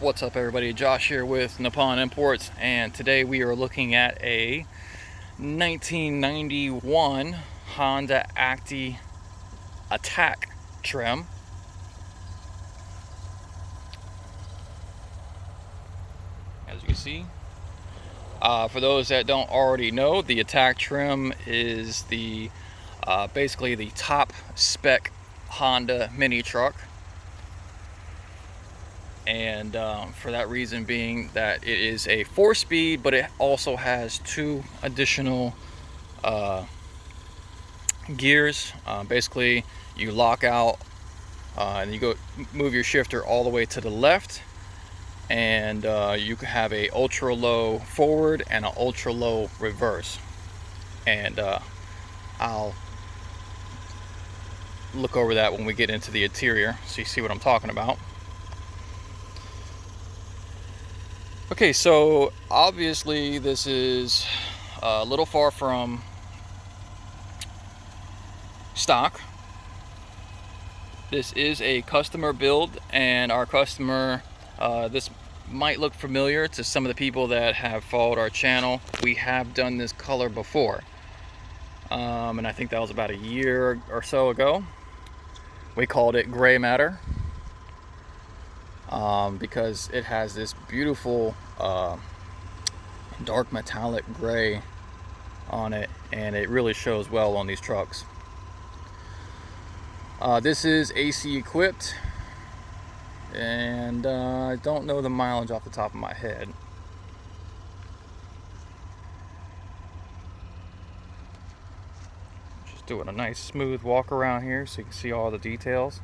What's up, everybody? Josh here with Nippon Imports, and today we are looking at a 1991 Honda Acty Attack trim. As you can see, for those that don't already know, the Attack trim is the basically the top spec Honda mini truck. And for that reason being that it is a 4-speed, but it also has 2 additional gears. Basically, you lock out and you go move your shifter all the way to the left, and you can have a ultra low forward and an ultra low reverse. And I'll look over that when we get into the interior, so you see what I'm talking about. Okay, so obviously this is a little far from stock. This is a customer build, and our customer, this might look familiar to some of the people that have followed our channel. We have done this color before, and I think that was about a year or so ago. We called it Gray Matter. Because it has this beautiful dark metallic gray on it, and it really shows well on these trucks. This is AC equipped, and I don't know the mileage off the top of my head. Just doing a nice smooth walk around here so you can see all the details.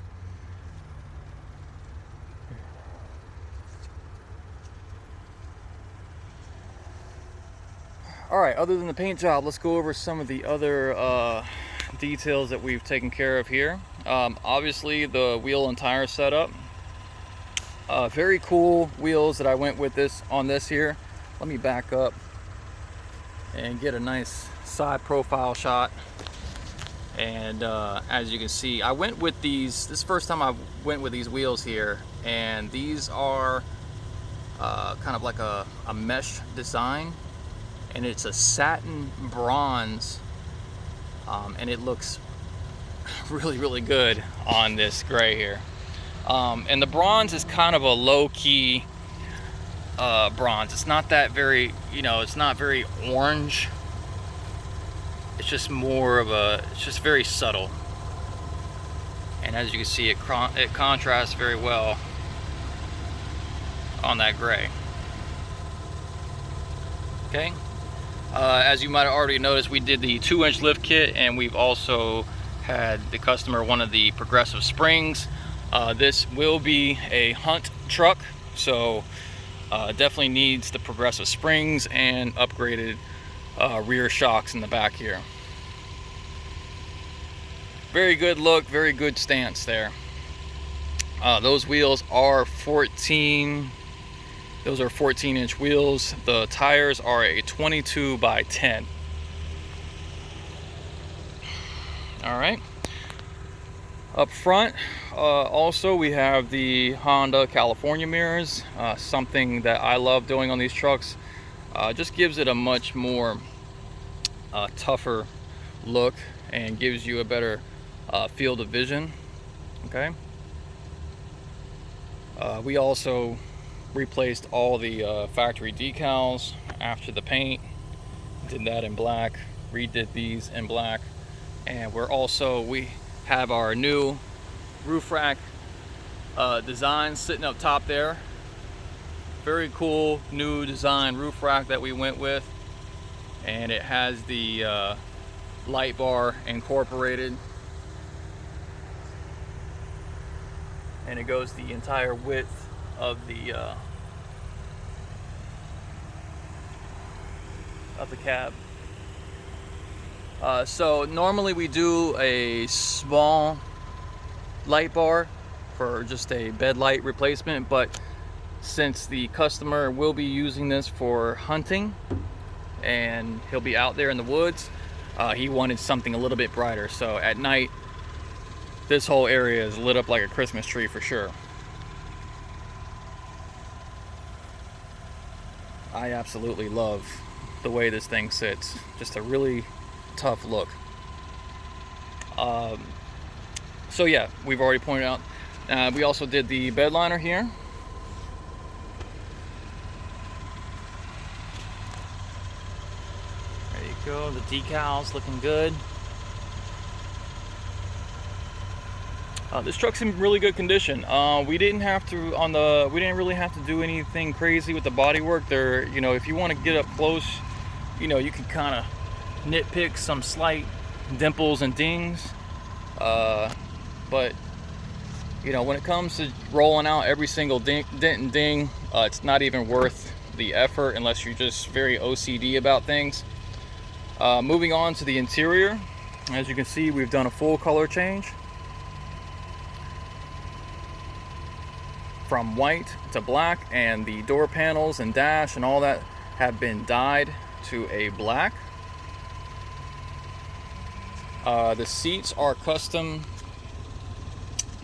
Alright, other than the paint job, let's go over some of the other details that we've taken care of here. Obviously, the wheel and tire setup. Very cool wheels that I went with on this here. Let me back up and get a nice side profile shot. And as you can see, I went with these. This is the first time I went with these wheels here, and these are kind of like a mesh design. And it's a satin bronze, and it looks really good on this gray here. And the bronze is kind of a low-key bronze. It's not that very, it's not very orange. It's just more of it's just very subtle. And as you can see, it contrasts very well on that gray. Okay. As you might have already noticed, we did the 2-inch lift kit, and we've also had the customer one of the progressive springs. This will be a hunt truck, so definitely needs the progressive springs and upgraded rear shocks in the back here. Very good look, very good stance there. Those wheels are 14. Those are 14-inch wheels. The tires are a 22 by 10. All right. Up front, also we have the Honda California mirrors. Something that I love doing on these trucks. Just gives it a much more tougher look and gives you a better field of vision. Okay. We also replaced all the factory decals after the paint. Did that in black, redid these in black, and we have our new roof rack design sitting up top there. Very cool new design roof rack that we went with, and it has the light bar incorporated, and it goes the entire width of the cab. So normally we do a small light bar for just a bed light replacement, but since the customer will be using this for hunting and he'll be out there in the woods, he wanted something a little bit brighter. So at night, this whole area is lit up like a Christmas tree for sure. I absolutely love the way this thing sits. Just a really tough look. So yeah, we've already pointed out. We also did the bed liner here. There you go. The decals looking good. This truck's in really good condition. We didn't really have to do anything crazy with the bodywork. There, you know, if you want to get up close, you know, you can kind of nitpick some slight dimples and dings. But you know, when it comes to rolling out every single dent and ding, it's not even worth the effort unless you're just very OCD about things. Moving on to the interior, as you can see, we've done a full color change from white to black, and the door panels and dash and all that have been dyed to a black. The seats are custom.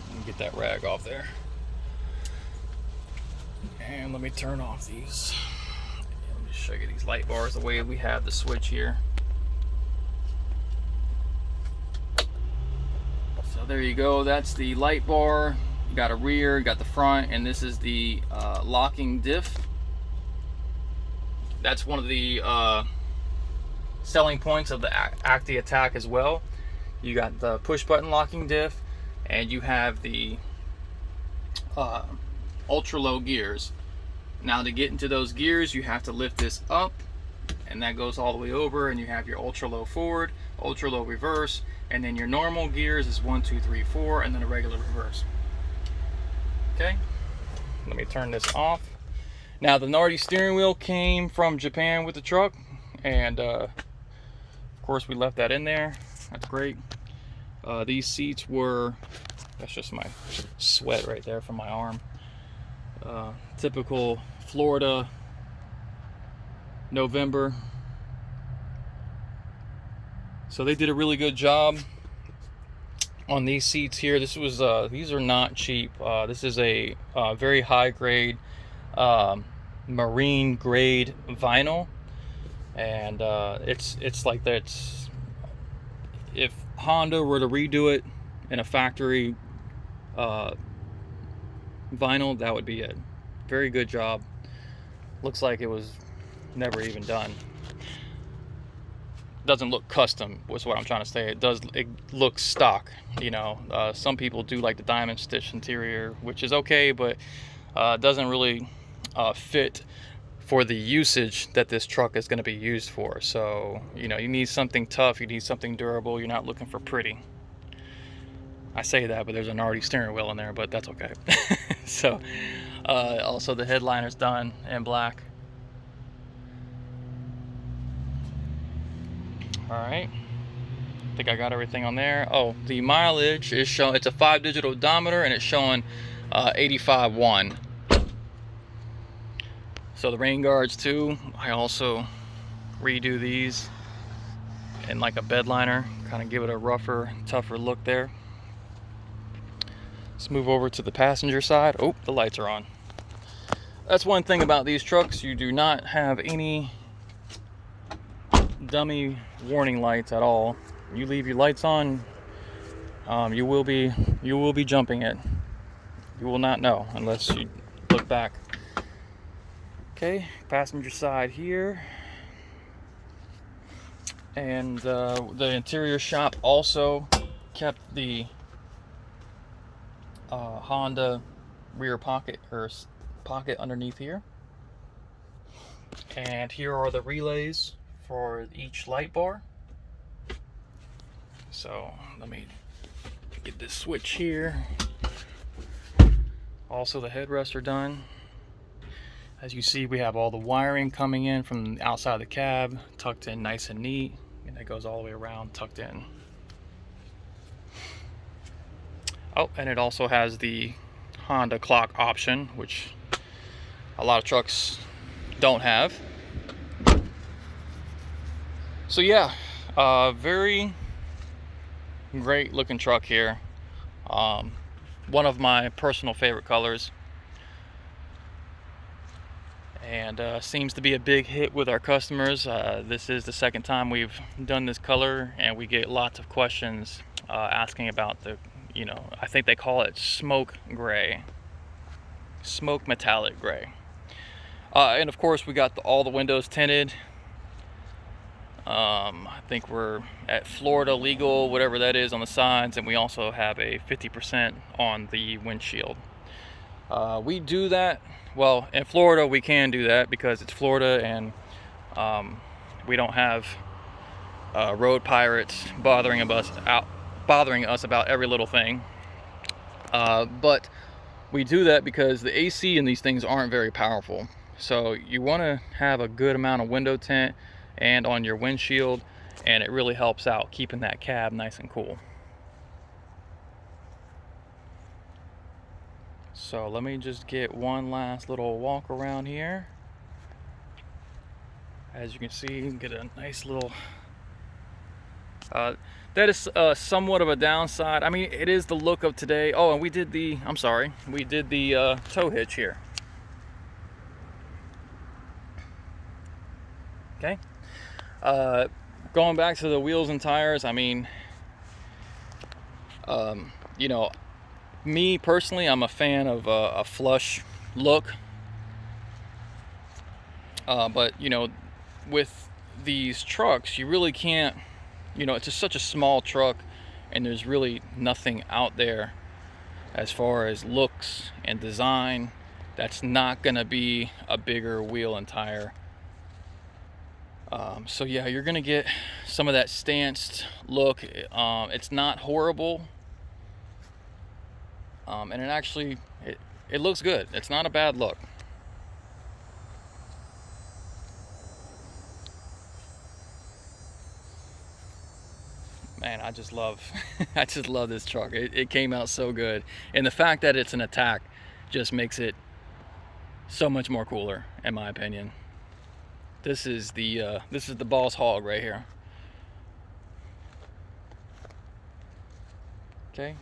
Let me get that rag off there. And let me turn off these. Let me show you these light bars the way we have the switch here. So there you go. That's the light bar. You got a rear, you got the front, and this is the locking diff. That's one of the selling points of the Acty Attack as well. You got the push button locking diff, and you have the ultra low gears. Now to get into those gears, you have to lift this up, and that goes all the way over, and you have your ultra low forward, ultra low reverse, and then your normal gears is 1, 2, 3, 4, and then a regular reverse. Okay, let me turn this off. Now the Nardi steering wheel came from Japan with the truck, and of course we left that in there. That's great. These seats were, that's just my sweat right there from my arm. Typical Florida November. So they did a really good job on these seats here. This was these are not cheap. This is a very high grade marine grade vinyl, and it's like that. If Honda were to redo it in a factory vinyl, that would be it. Very good job. Looks like it was never even done. Doesn't look custom, was what I'm trying to say. It looks stock, you know. Some people do like the diamond stitch interior, which is okay, but doesn't really fit for the usage that this truck is going to be used for. So, you know, you need something tough, you need something durable. You're not looking for pretty. I say that, but there's an already steering wheel in there, but that's okay. So also the headliner's done in black. All right, I think I got everything on there. Oh, the mileage is showing, it's a 5-digit odometer, and it's showing 85.1. So the rain guards too, I also redo these in like a bed liner, kind of give it a rougher, tougher look there. Let's move over to the passenger side. Oh, the lights are on. That's one thing about these trucks, you do not have any dummy warning lights at all. You leave your lights on, you will be jumping it. You will not know unless you look back. Okay, passenger side here, and the interior shop also kept the Honda rear pocket or pocket underneath here, and here are the relays for each light bar. So let me get this switch here. Also the headrests are done. As you see, we have all the wiring coming in from outside the cab, tucked in nice and neat, and that goes all the way around, tucked in. Oh, and it also has the Honda clock option, which a lot of trucks don't have. So yeah, very great looking truck here. One of my personal favorite colors. and seems to be a big hit with our customers. This is the second time we've done this color, and we get lots of questions asking about the, I think they call it smoke gray, smoke metallic gray. And of course we got all the windows tinted. I think we're at Florida legal, whatever that is, on the sides, and we also have a 50% on the windshield. We do that, well, in Florida we can do that because it's Florida, and we don't have road pirates bothering us about every little thing. But we do that because the AC in these things aren't very powerful. So you want to have a good amount of window tint and on your windshield, and it really helps out keeping that cab nice and cool. So let me just get one last little walk around here. As you can see, you can get a nice little that is somewhat of a downside. I mean, it is the look of today. Oh, and we did the tow hitch here. Okay. Going back to the wheels and tires, I mean, me personally, I'm a fan of a flush look. But with these trucks, you really can't, it's just such a small truck, and there's really nothing out there as far as looks and design that's not gonna be a bigger wheel and tire. So yeah, you're gonna get some of that stanced look. It's not horrible, and it actually it looks good. It's not a bad look. Man, I just love this truck. It came out so good, and the fact that it's an Attack just makes it so much more cooler, in my opinion. This is the boss hog right here. Okay.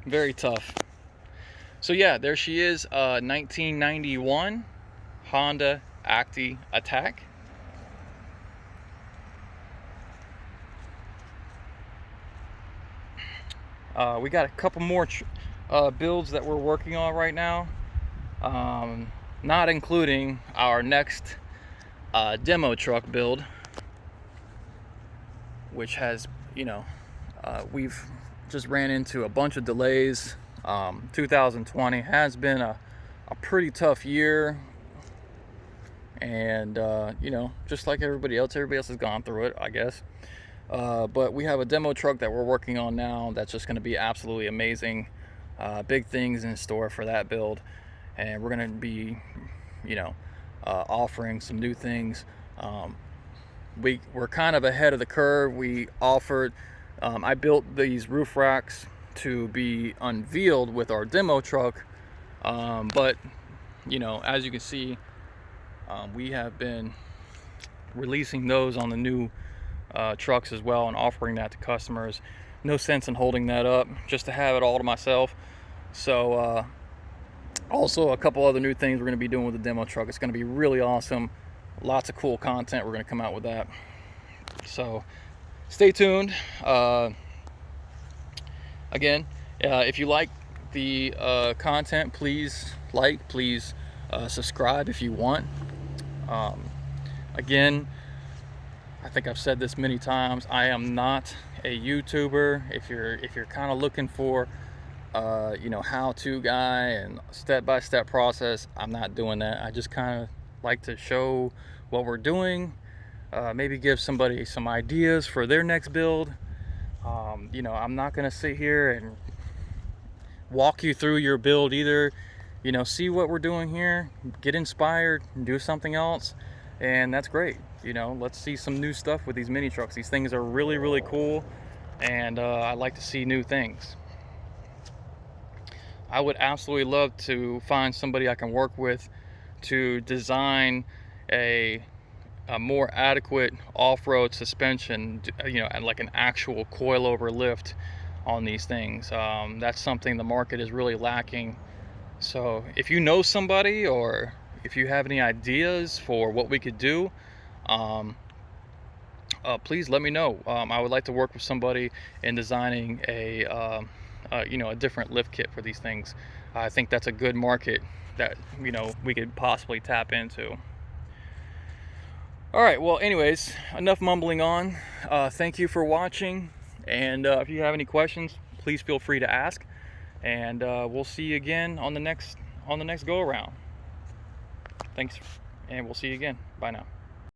Very tough. So yeah, there she is, 1991 Honda Acty Attack. We got a couple more builds that we're working on right now, not including our next demo truck build, which has, we've just ran into a bunch of delays. 2020 has been a pretty tough year, and just like everybody else has gone through it, I guess. But we have a demo truck that we're working on now that's just going to be absolutely amazing. Big things in store for that build, and we're going to be offering some new things. We're kind of ahead of the curve. We offered I built these roof racks to be unveiled with our demo truck, but as you can see, we have been releasing those on the new trucks as well and offering that to customers. No sense in holding that up just to have it all to myself. So also a couple other new things we're going to be doing with the demo truck. It's going to be really awesome. Lots of cool content we're going to come out with that. So stay tuned. Again, if you like the content, please subscribe if you want. Again, I think I've said this many times, I am not a YouTuber. If you're kind of looking for how-to guy and step-by-step process, I'm not doing that. I just kind of like to show what we're doing, maybe give somebody some ideas for their next build. I'm not gonna sit here and walk you through your build either. See what we're doing here, get inspired, do something else, and that's great. Let's see some new stuff with these mini trucks. These things are really, really cool, and I like to see new things. I would absolutely love to find somebody I can work with to design a more adequate off-road suspension, and like an actual coilover lift on these things. That's something the market is really lacking. So if you know somebody, or if you have any ideas for what we could do, please let me know. I would like to work with somebody in designing a different lift kit for these things. I think that's a good market that we could possibly tap into. All right, well, anyways, enough mumbling on. Thank you for watching, and if you have any questions, please feel free to ask, and we'll see you again on the next go around. Thanks, and we'll see you again. Bye now.